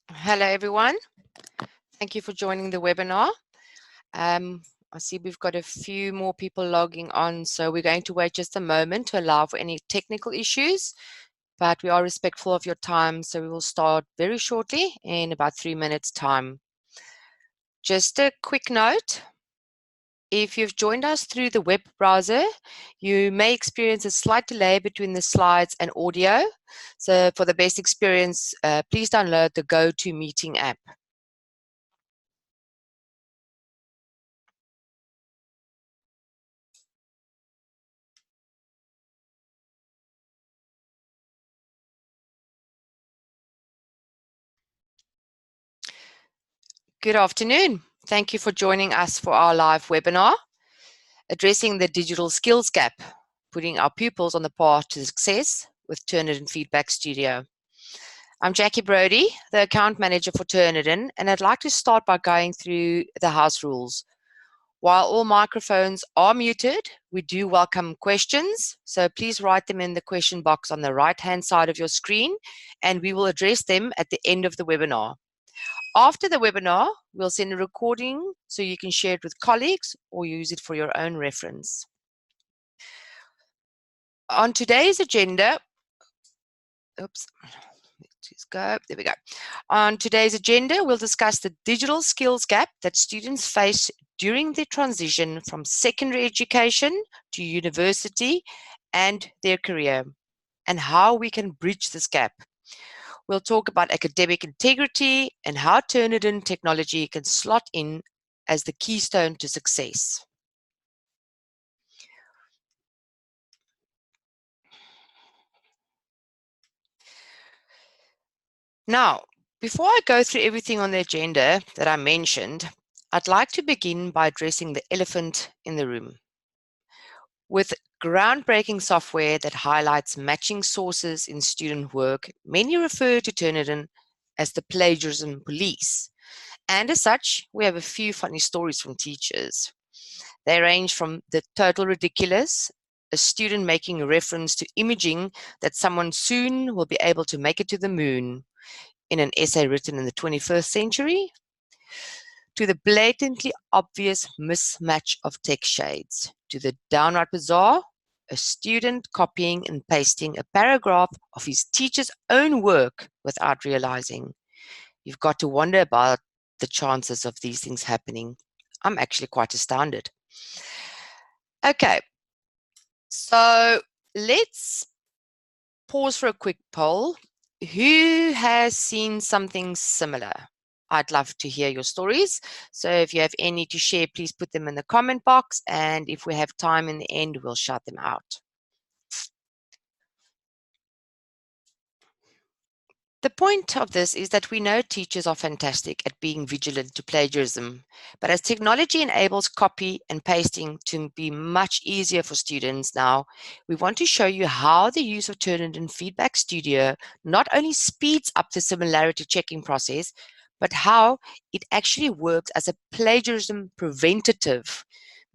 Hello, everyone. Thank you for joining the webinar. I see we've got a few more people logging on, so we're going to wait just a moment to allow for any technical issues, but we are respectful of your time, so we will start very shortly in about 3 minutes' time. Just a quick note. If you've joined us through the web browser, you may experience a slight delay between the slides and audio. So for the best experience, please download the GoToMeeting app. Good afternoon. Thank you for joining us for our live webinar, Addressing the Digital Skills Gap, Putting Our Pupils on the Path to Success with Turnitin Feedback Studio. I'm Jackie Brody, the account manager for Turnitin, and I'd like to start by going through the house rules. While all microphones are muted, we do welcome questions, so please write them in the question box on the right-hand side of your screen, and we will address them at the end of the webinar. After the webinar, we'll send a recording so you can share it with colleagues or use it for your own reference. On today's agenda, there we go. On today's agenda, we'll discuss the digital skills gap that students face during their transition from secondary education to university and their career, and how we can bridge this gap. We'll talk about academic integrity and how Turnitin technology can slot in as the keystone to success. Now, before I go through everything on the agenda that I mentioned, I'd like to begin by addressing the elephant in the room. With groundbreaking software that highlights matching sources in student work, many refer to Turnitin as the plagiarism police. And as such, we have a few funny stories from teachers. They range from the total ridiculous, a student making a reference to imaging that someone soon will be able to make it to the moon in an essay written in the 21st century, to the blatantly obvious mismatch of text shades, to the downright bizarre, a student copying and pasting a paragraph of his teacher's own work without realizing. You've got to wonder about the chances of these things happening. I'm actually quite astounded. Okay, so let's pause for a quick poll. Who has seen something similar? I'd love to hear your stories. So if you have any to share, please put them in the comment box. And if we have time in the end, we'll shout them out. The point of this is that we know teachers are fantastic at being vigilant to plagiarism, but as technology enables copy and pasting to be much easier for students now, we want to show you how the use of Turnitin Feedback Studio not only speeds up the similarity checking process, but how it actually works as a plagiarism preventative,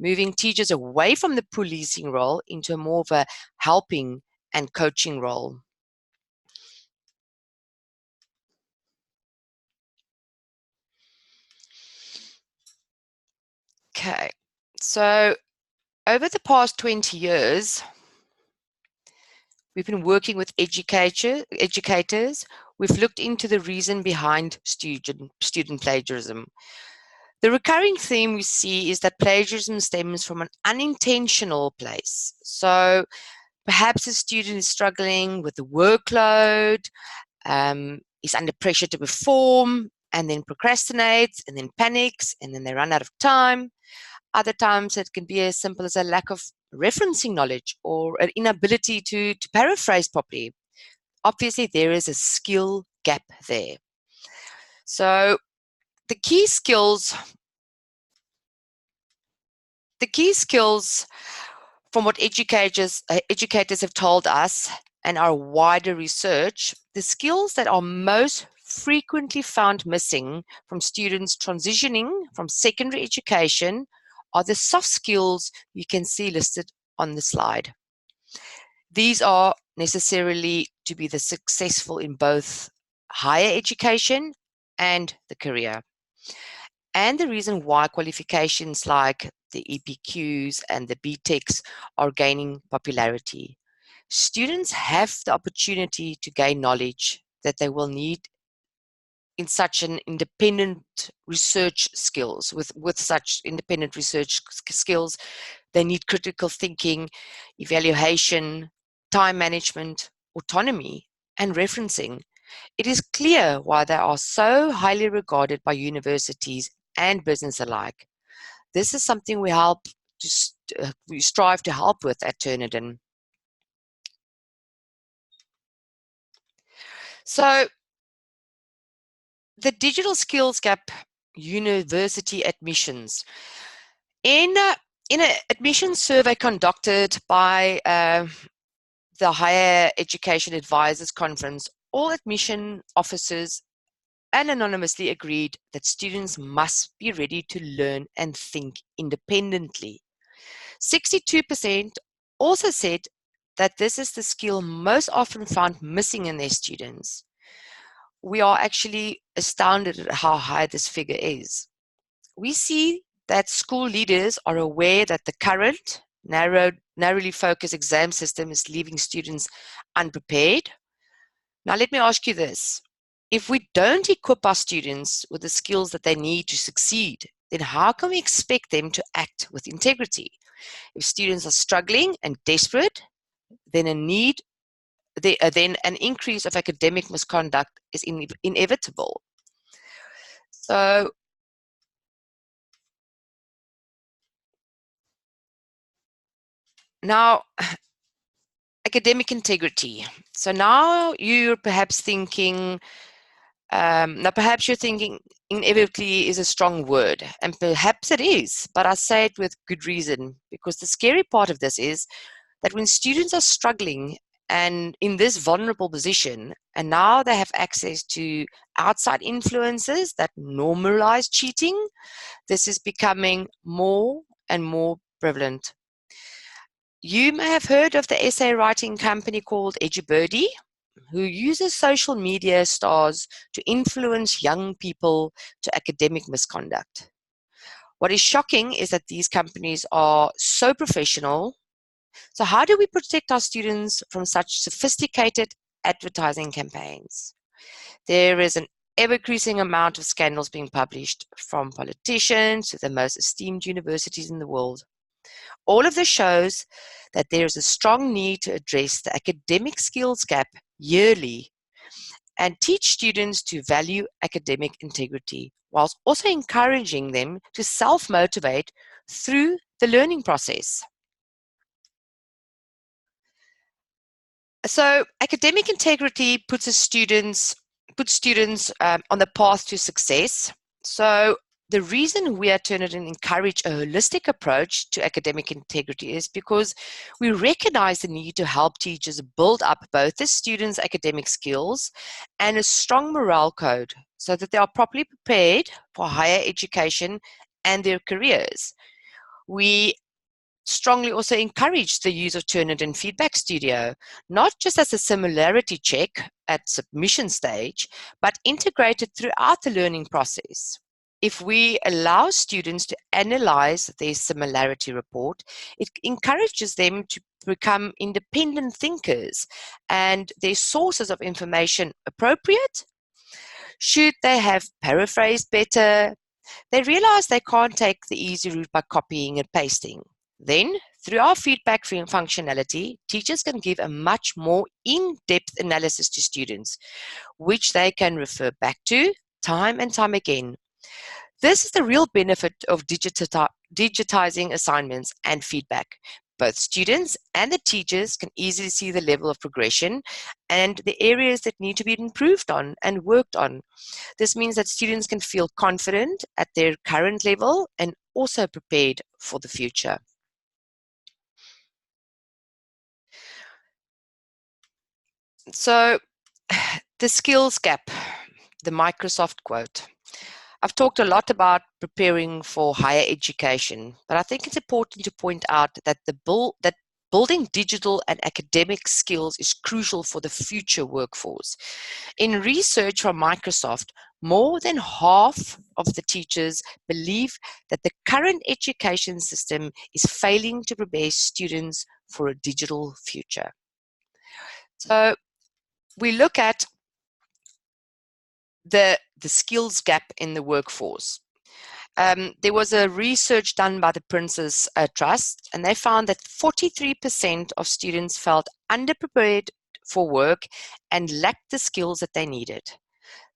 moving teachers away from the policing role into more of a helping and coaching role. Okay, so over the past 20 years, we've been working with educators. We've looked into the reason behind student plagiarism. The recurring theme we see is that plagiarism stems from an unintentional place. So perhaps a student is struggling with the workload, is under pressure to perform, and then procrastinates, and then panics, and then they run out of time. Other times it can be as simple as a lack of referencing knowledge or an inability to paraphrase properly. Obviously, there is a skill gap there. So the key skills from what educators have told us and our wider research, the skills that are most frequently found missing from students transitioning from secondary education are the soft skills you can see listed on the slide. These are necessarily to be the successful in both higher education and the career. And the reason why qualifications like the EPQs and the BTECs are gaining popularity. Students have the opportunity to gain knowledge that they will need in such an independent research skills. With such independent research skills, they need critical thinking, evaluation, time management, autonomy, and referencing. It is clear why they are so highly regarded by universities and business alike. This is something we strive to help with at Turnitin. So the digital skills gap, university admissions. In an admissions survey conducted by the Higher Education Advisors Conference, all admission officers and anonymously agreed that students must be ready to learn and think independently. 62% also said that this is the skill most often found missing in their students. We are actually astounded at how high this figure is. We see that school leaders are aware that the current narrowly focused exam system is leaving students unprepared. Now, let me ask you this. If we don't equip our students with the skills that they need to succeed, then how can we expect them to act with integrity? If students are struggling and desperate, then then an increase of academic misconduct is inevitable. So now, academic integrity. So now you're perhaps thinking, perhaps you're thinking inevitably is a strong word, and perhaps it is, but I say it with good reason, because the scary part of this is that when students are struggling and in this vulnerable position, and now they have access to outside influences that normalize cheating, this is becoming more and more prevalent. You may have heard of the essay writing company called EduBirdie, who uses social media stars to influence young people to academic misconduct. What is shocking is that these companies are so professional. So how do we protect our students from such sophisticated advertising campaigns? There is an ever-increasing amount of scandals being published, from politicians to the most esteemed universities in the world. All of this shows that there is a strong need to address the academic skills gap yearly and teach students to value academic integrity, whilst also encouraging them to self-motivate through the learning process. So academic integrity puts students on the path to success. So the reason we at Turnitin encourage a holistic approach to academic integrity is because we recognize the need to help teachers build up both the students' academic skills and a strong morale code so that they are properly prepared for higher education and their careers. We strongly also encourage the use of Turnitin Feedback Studio, not just as a similarity check at submission stage, but integrated throughout the learning process. If we allow students to analyze their similarity report, it encourages them to become independent thinkers and their sources of information appropriate. Should they have paraphrased better, they realize they can't take the easy route by copying and pasting. Then, through our feedback functionality, teachers can give a much more in-depth analysis to students, which they can refer back to time and time again. This is the real benefit of digitizing assignments and feedback. Both students and the teachers can easily see the level of progression and the areas that need to be improved on and worked on. This means that students can feel confident at their current level and also prepared for the future. So, the skills gap, the Microsoft quote. I've talked a lot about preparing for higher education, but I think it's important to point out that building digital and academic skills is crucial for the future workforce. In research from Microsoft, More than half of the teachers believe that the current education system is failing to prepare students for a digital future. So we look at the skills gap in the workforce. There was a research done by the Prince's Trust, and they found that 43% of students felt underprepared for work and lacked the skills that they needed.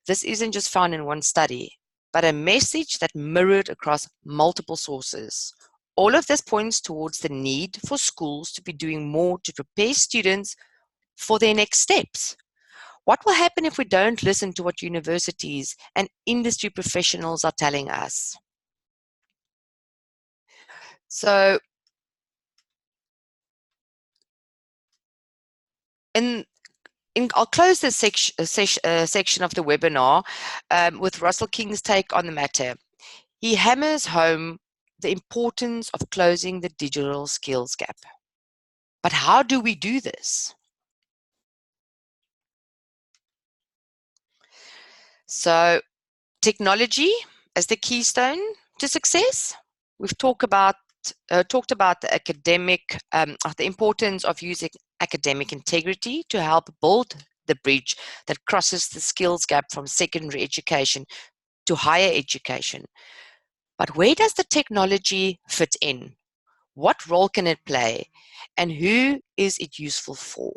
This isn't just found in one study, but a message that mirrored across multiple sources. All of this points towards the need for schools to be doing more to prepare students for their next steps. What will happen if we don't listen to what universities and industry professionals are telling us? So, I'll close this section of the webinar with Russell King's take on the matter. He hammers home the importance of closing the digital skills gap. But how do we do this? So, technology as the keystone to success. We've talked about the academic, the importance of using academic integrity to help build the bridge that crosses the skills gap from secondary education to higher education. But where does the technology fit in? What role can it play? And who is it useful for?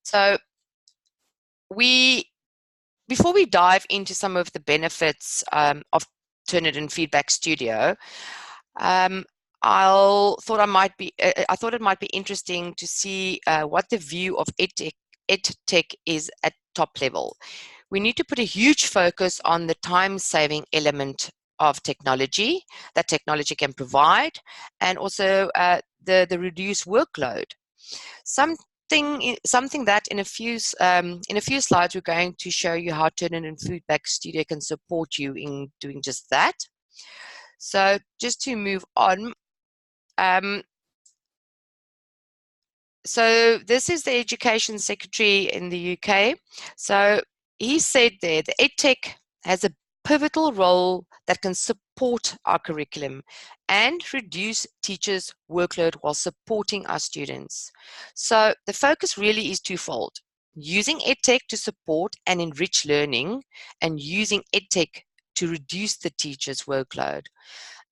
So before we dive into some of the benefits of Turnitin Feedback Studio, I thought it might be interesting to see what the view of EdTech is at top level. We need to put a huge focus on the time-saving element of technology that technology can provide, and also the reduced workload. Something that in a few slides we're going to show you how Turnitin Feedback Studio can support you in doing just that. So just to move on, so this is the Education Secretary in the UK. So he said there, the EdTech has a pivotal role that can support our curriculum and reduce teachers' workload while supporting our students. So the focus really is twofold: using EdTech to support and enrich learning, and using EdTech to reduce the teacher's workload.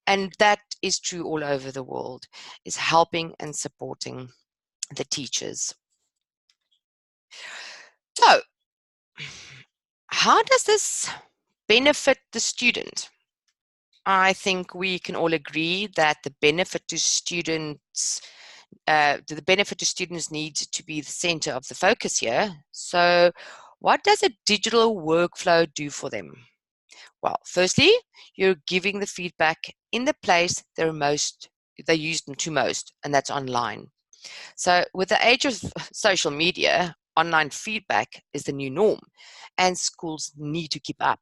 And that is true all over the world, is helping and supporting the teachers. So, how does this benefit the student? I think we can all agree that the benefit to students needs to be the center of the focus here. So, what does a digital workflow do for them? Well, firstly, you're giving the feedback in the place they use them to most, and that's online. So with the age of social media, online feedback is the new norm, and schools need to keep up.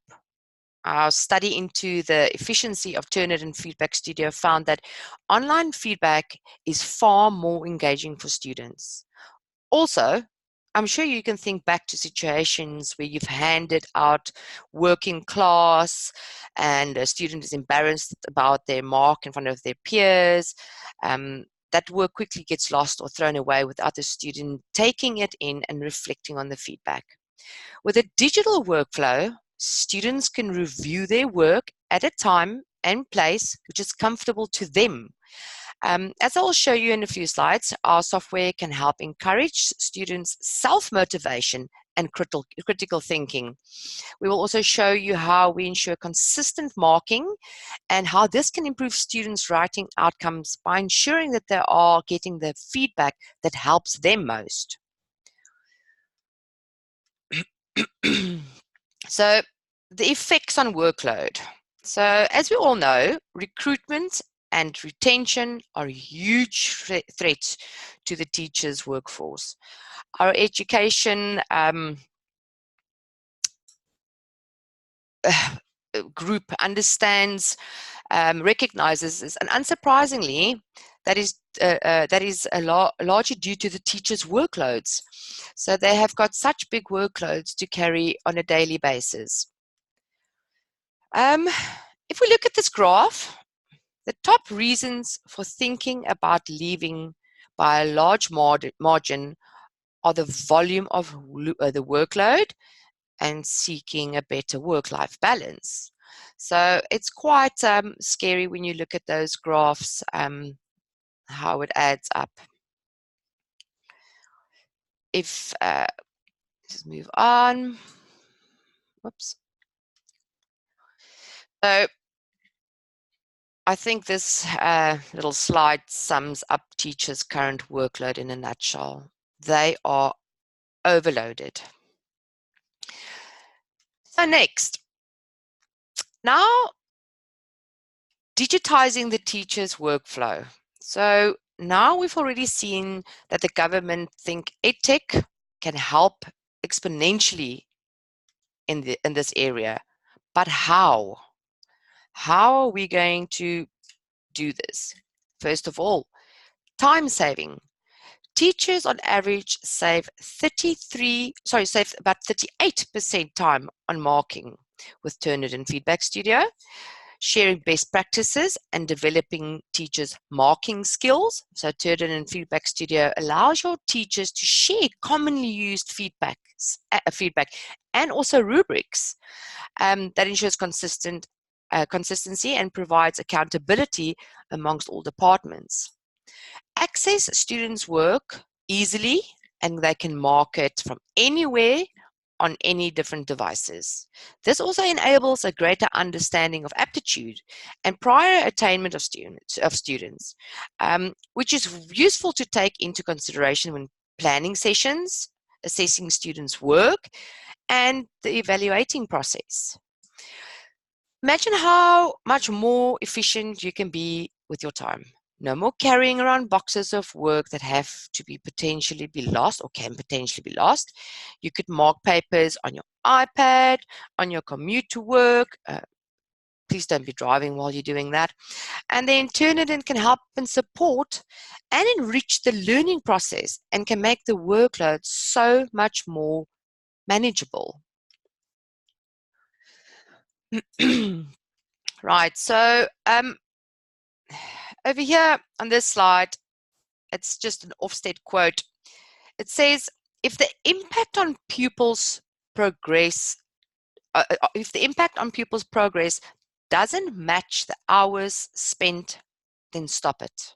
Our study into the efficiency of Turnitin Feedback Studio found that online feedback is far more engaging for students. Also, I'm sure you can think back to situations where you've handed out work in class and a student is embarrassed about their mark in front of their peers. That work quickly gets lost or thrown away without the student taking it in and reflecting on the feedback. With a digital workflow, students can review their work at a time and place which is comfortable to them. As I'll show you in a few slides, our software can help encourage students' self-motivation and critical thinking. We will also show you how we ensure consistent marking and how this can improve students' writing outcomes by ensuring that they are getting the feedback that helps them most. So, the effects on workload. So, as we all know, recruitment and retention are huge threats to the teachers' workforce. Our education group understands, recognizes this, and unsurprisingly, that is largely due to the teachers' workloads. So they have got such big workloads to carry on a daily basis. If we look at this graph, the top reasons for thinking about leaving by a large margin are the volume of the workload and seeking a better work-life balance. So it's quite scary when you look at those graphs, how it adds up. If let's move on. Whoops. So I think this little slide sums up teachers' current workload in a nutshell. They are overloaded. So next, now digitizing the teacher's workflow. So now we've already seen that the government think EdTech can help exponentially in this area. But how? How are we going to do this? First of all, time saving. Teachers on average save about 38% time on marking with Turnitin Feedback Studio, sharing best practices and developing teachers' marking skills. So Turnitin Feedback Studio allows your teachers to share commonly used feedback and also rubrics that ensures consistency and provides accountability amongst all departments. Access students' work easily, and they can mark it from anywhere on any different devices. This also enables a greater understanding of aptitude and prior attainment of students, which is useful to take into consideration when planning sessions, assessing students' work, and the evaluating process. Imagine how much more efficient you can be with your time. No more carrying around boxes of work that have to potentially be lost or can potentially be lost. You could mark papers on your iPad, on your commute to work. Please don't be driving while you're doing that. And then Turnitin can help and support and enrich the learning process and can make the workload so much more manageable. Right, so over here on this slide, it's just an Ofsted quote. It says, if the impact on pupils' progress doesn't match the hours spent, then stop it.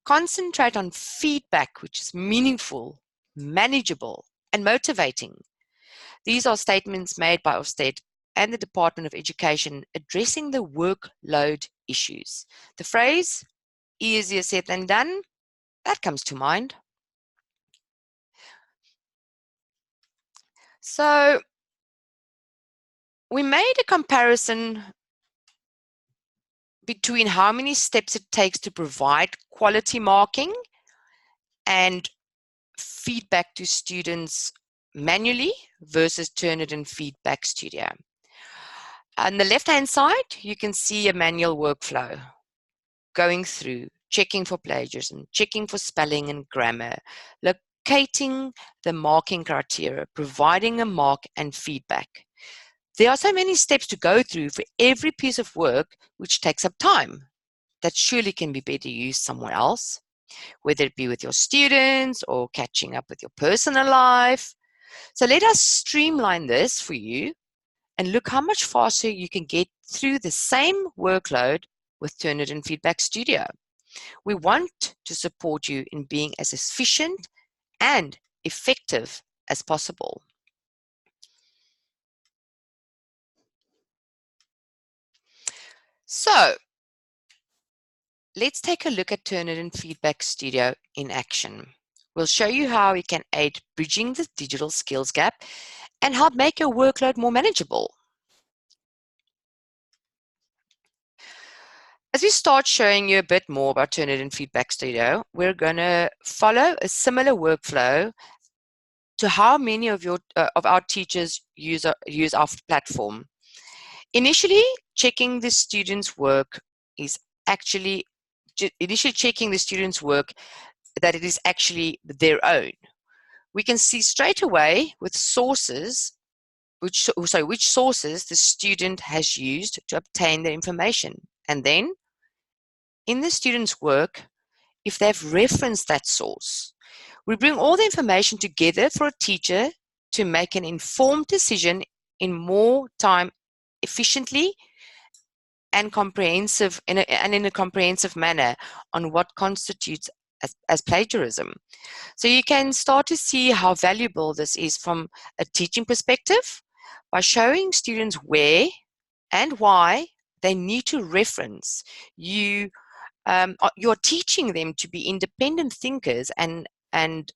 Concentrate on feedback which is meaningful, manageable, and motivating. These are statements made by Ofsted and the Department of Education addressing the workload issues. The phrase, easier said than done, that comes to mind. So we made a comparison between how many steps it takes to provide quality marking and feedback to students manually versus Turnitin Feedback Studio. On the left-hand side, you can see a manual workflow going through, checking for plagiarism, checking for spelling and grammar, locating the marking criteria, providing a mark and feedback. There are so many steps to go through for every piece of work which takes up time that surely can be better used somewhere else, whether it be with your students or catching up with your personal life. So let us streamline this for you and look how much faster you can get through the same workload with Turnitin Feedback Studio. We want to support you in being as efficient and effective as possible. So let's take a look at Turnitin Feedback Studio in action. We'll show you how it can aid bridging the digital skills gap and help make your workload more manageable. As we start showing you a bit more about Turnitin Feedback Studio, we're going to follow a similar workflow to how many of our teachers use our platform. Initially, checking the students' work is actually initially checking the student's work that it is actually their own. We can see straight away with sources, which sources the student has used to obtain their information. And then in the student's work, if they've referenced that source, we bring all the information together for a teacher to make an informed decision in more time efficiently and comprehensive in a comprehensive manner on what constitutes as plagiarism. So you can start to see how valuable this is from a teaching perspective by showing students where and why they need to reference. You're teaching them to be independent thinkers and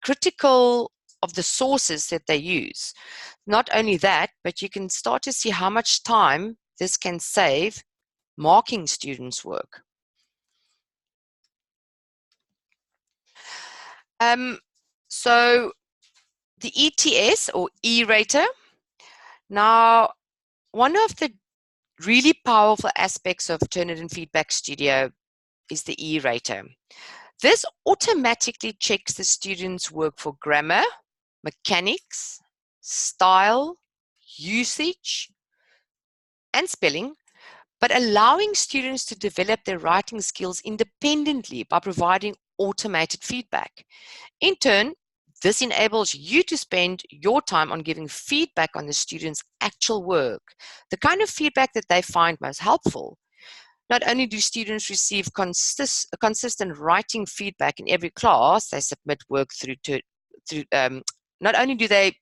critical of the sources that they use. Not only that, but you can start to see how much time this can save marking students' work. So the ETS or E-rater. Now, one of the really powerful aspects of Turnitin Feedback Studio is the E-rater. This automatically checks the student's work for grammar, mechanics, style, usage, and spelling, but allowing students to develop their writing skills independently by providing automated feedback. In turn, this enables you to spend your time on giving feedback on the student's actual work, the kind of feedback that they find most helpful. Not only do students receive consistent writing feedback in every class they submit work not only do they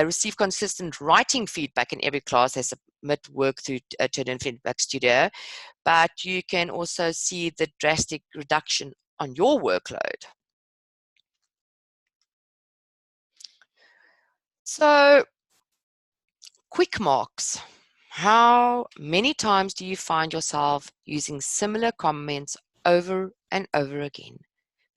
receive consistent writing feedback in every class they submit work through Turnitin Feedback Studio, but you can also see the drastic reduction on your workload. So, quick marks. How many times do you find yourself using similar comments over and over again?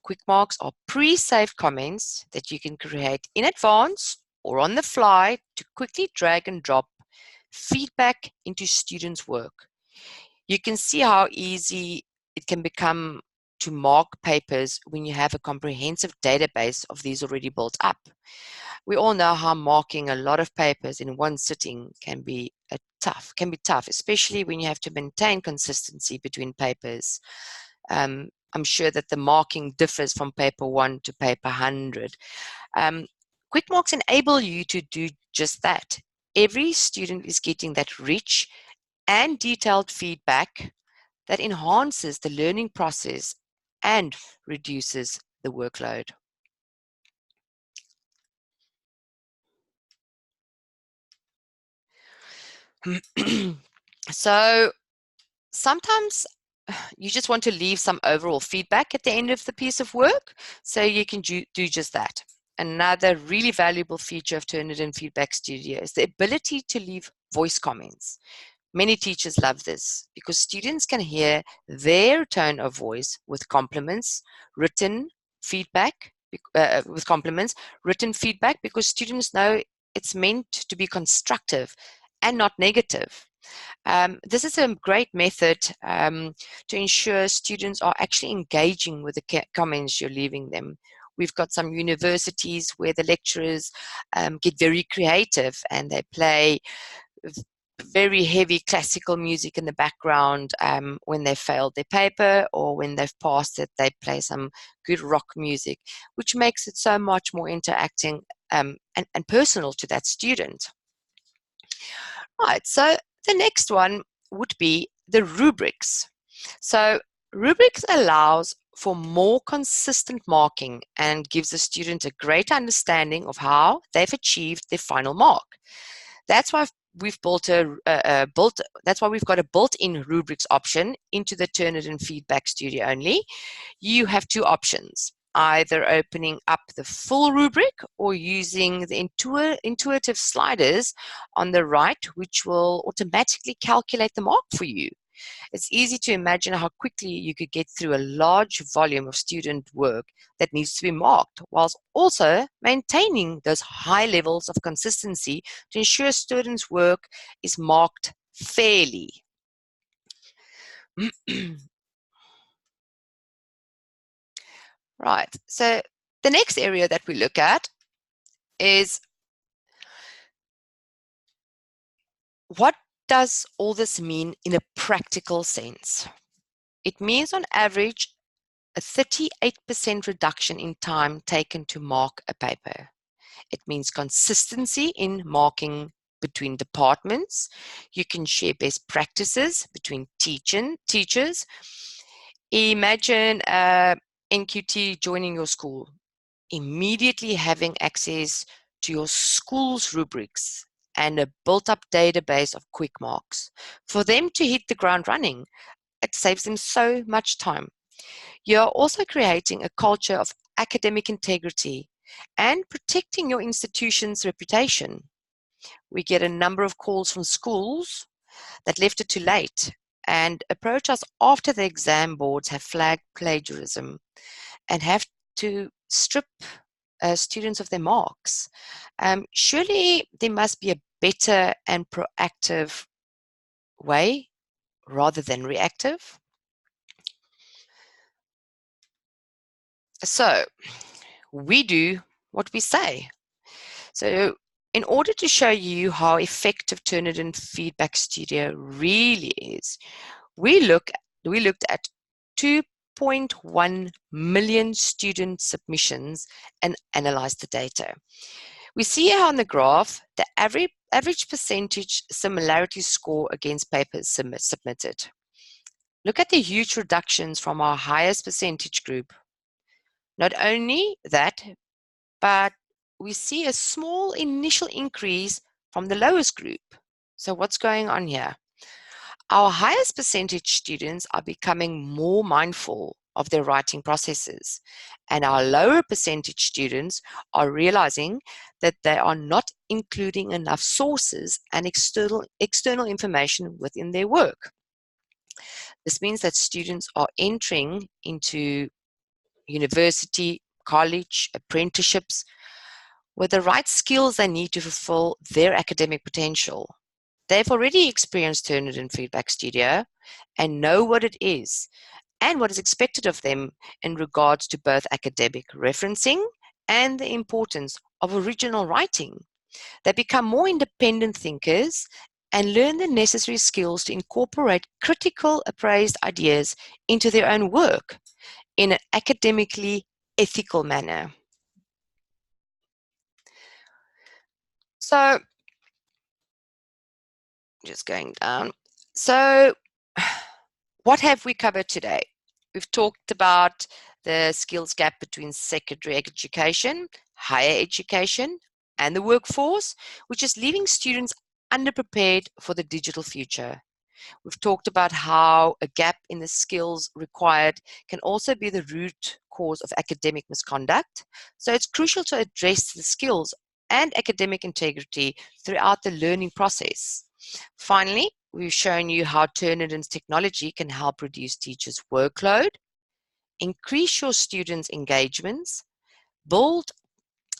Quick marks are pre-saved comments that you can create in advance or on the fly to quickly drag and drop feedback into students' work. You can see how easy it can become to mark papers when you have a comprehensive database of these already built up. We all know how marking a lot of papers in one sitting can be tough, especially when you have to maintain consistency between papers. I'm sure that the marking differs from paper 1 to paper 100. Quick marks enable you to do just that. Every student is getting that rich and detailed feedback that enhances the learning process and reduces the workload. So sometimes you just want to leave some overall feedback at the end of the piece of work, so you can do just that. Another really valuable feature of Turnitin Feedback Studio is the ability to leave voice comments. Many teachers love this because students can hear their tone of voice with compliments, written feedback, because students know it's meant to be constructive and not negative. This is a great method to ensure students are actually engaging with the comments you're leaving them. We've got some universities where the lecturers get very creative and they play very heavy classical music in the background when they failed their paper, or when they've passed it, they play some good rock music, which makes it so much more interacting and personal to that student. Right, so the next one would be the rubrics. So rubrics allows for more consistent marking and gives the student a great understanding of how they've achieved their final mark. That's why we've that's why we've got a built-in rubrics option into the Turnitin Feedback Studio only. You have two options: either opening up the full rubric or using the intuitive sliders on the right, which will automatically calculate the mark for you. It's easy to imagine how quickly you could get through a large volume of student work that needs to be marked, whilst also maintaining those high levels of consistency to ensure students' work is marked fairly. Right, so the next area that we look at is what does all this mean in a practical sense? It means on average a 38% reduction in time taken to mark a paper. It means consistency in marking between departments. You can share best practices between teachers. Imagine NQT joining your school, immediately having access to your school's rubrics and a built-up database of quick marks. For them to hit the ground running, it saves them so much time. You're also creating a culture of academic integrity and protecting your institution's reputation. We get a number of calls from schools that left it too late and approach us after the exam boards have flagged plagiarism and have to strip students of their marks. Surely there must be a better and proactive way rather than reactive. So we do what we say. So in order to show you how effective Turnitin Feedback Studio really is, we looked at 2.1 million student submissions and analyzed the data. We see here on the graph the average percentage similarity score against papers submitted. Look at the huge reductions from our highest percentage group. Not only that, but we see a small initial increase from the lowest group. So what's going on here? Our highest percentage students are becoming more mindful of their writing processes, and our lower percentage students are realizing that they are not including enough sources and external information within their work. This means that students are entering into university, college, apprenticeships with the right skills they need to fulfill their academic potential. They've already experienced Turnitin Feedback Studio and know what it is and what is expected of them in regards to both academic referencing and the importance of original writing. They become more independent thinkers and learn the necessary skills to incorporate critical appraised ideas into their own work in an academically ethical manner. So, just going down. So, what have we covered today? We've talked about the skills gap between secondary education, higher education, and the workforce, which is leaving students underprepared for the digital future. We've talked about how a gap in the skills required can also be the root cause of academic misconduct. So it's crucial to address the skills and academic integrity throughout the learning process. Finally, we've shown you how Turnitin's technology can help reduce teachers' workload, increase your students' engagements, build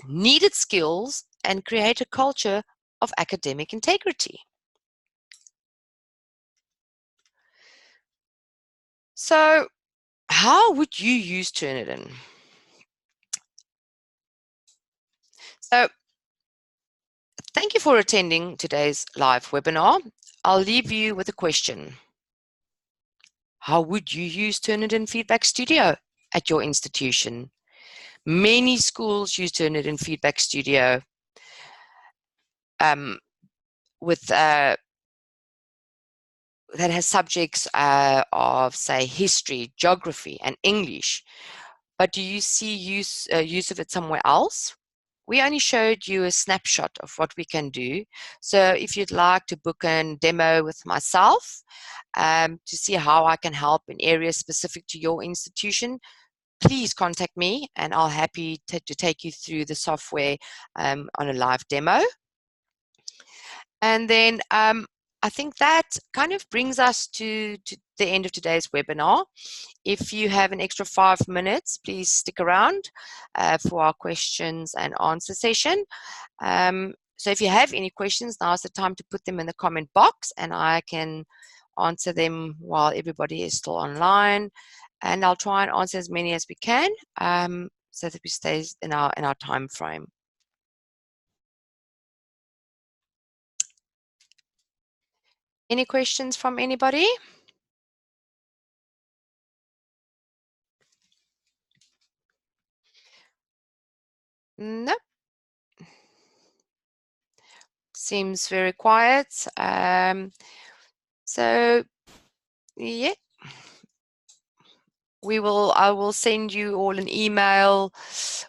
needed skills, and create a culture of academic integrity. So, how would you use Turnitin? So, thank you for attending today's live webinar. I'll leave you with a question. How would you use Turnitin Feedback Studio at your institution? Many schools use Turnitin Feedback Studio with that has subjects of, say, history, geography, and English. But do you see use of it somewhere else? We only showed you a snapshot of what we can do. So if you'd like to book a demo with myself to see how I can help in areas specific to your institution, please contact me and I'll happy to take you through the software on a live demo. And then I think that kind of brings us to the end of today's webinar. If you have an extra 5 minutes, please stick around for our questions and answer session. So if you have any questions, now's the time to put them in the comment box and I can answer them while everybody is still online. and I'll try and answer as many as we can, so that we stay in our time frame. Any questions from anybody? No. Seems very quiet. So yeah, I will send you all an email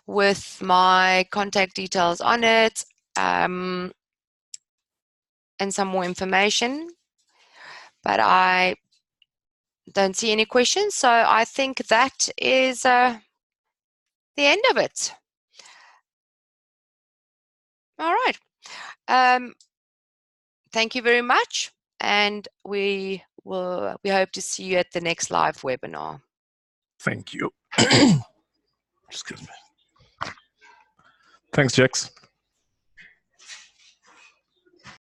with my contact details on it, and some more information. But I don't see any questions, so I think that is the end of it. All right. Thank you very much, and we hope to see you at the next live webinar. Thank you. Excuse me. Thanks, Jax.